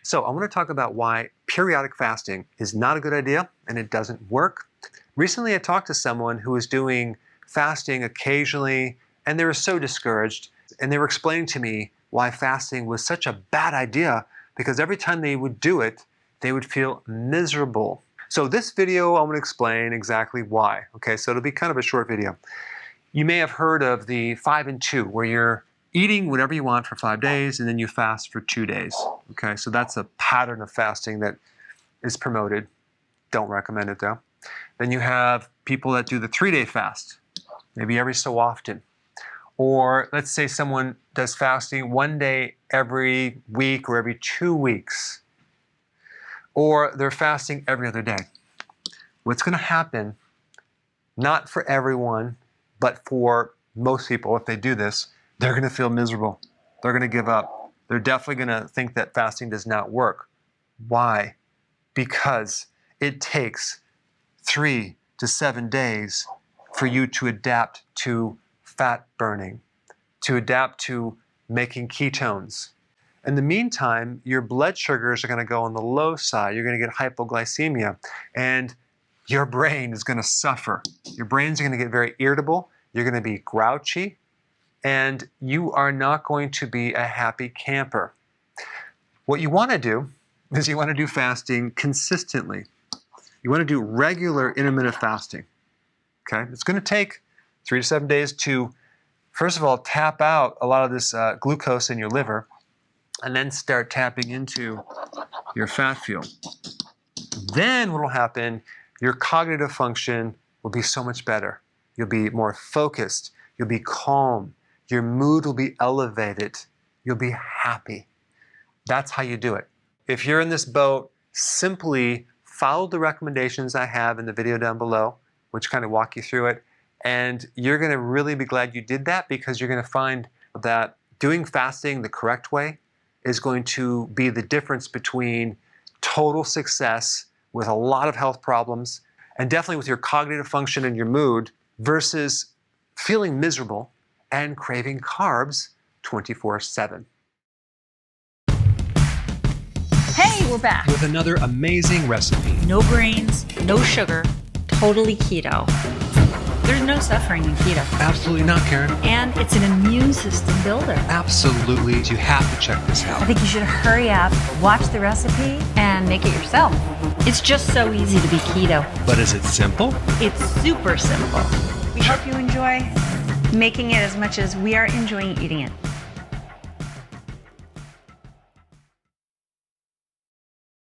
So I want to talk about why periodic fasting is not a good idea and it doesn't work. Recently, I talked to someone who was doing fasting occasionally, and they were so discouraged. And they were explaining to me why fasting was such a bad idea, because every time they would do it, they would feel miserable. So this video, I want to explain exactly why. Okay, so it'll be kind of a short video. You may have heard of the 5 and 2, where you're eating whatever you want for 5 days and then you fast for 2 days. Okay, so that's a pattern of fasting that is promoted. Don't recommend it though. Then you have people that do the 3-day fast, maybe every so often. Or let's say someone does fasting 1 day every week or every 2 weeks. Or they're fasting every other day. What's going to happen, not for everyone, but for most people, if they do this, they're going to feel miserable. They're going to give up. They're definitely going to think that fasting does not work. Why? Because it takes 3 to 7 days for you to adapt to fat burning, to adapt to making ketones. In the meantime, your blood sugars are going to go on the low side. You're going to get hypoglycemia, and your brain is going to suffer. Your brain's going to get very irritable. You're going to be grouchy, and you are not going to be a happy camper. What you want to do is you want to do fasting consistently. You want to do regular intermittent fasting. Okay? It's going to take 3 to 7 days to, first of all, tap out a lot of this glucose in your liver, and then start tapping into your fat fuel. Then what will happen, your cognitive function will be so much better. You'll be more focused. You'll be calm. Your mood will be elevated. You'll be happy. That's how you do it. If you're in this boat, simply follow the recommendations I have in the video down below, which kind of walk you through it. And you're going to really be glad you did that, because you're going to find that doing fasting the correct way is going to be the difference between total success with a lot of health problems, and definitely with your cognitive function and your mood, versus feeling miserable and craving carbs 24/7. Hey, we're back. With another amazing recipe. No grains, no sugar, totally keto. There's no suffering in keto. Absolutely not, Karen. And it's an immune system builder. Absolutely. You have to check this out. I think you should hurry up, watch the recipe, and make it yourself. It's just so easy to be keto. But is it simple? It's super simple. We hope you enjoy making it as much as we are enjoying eating it.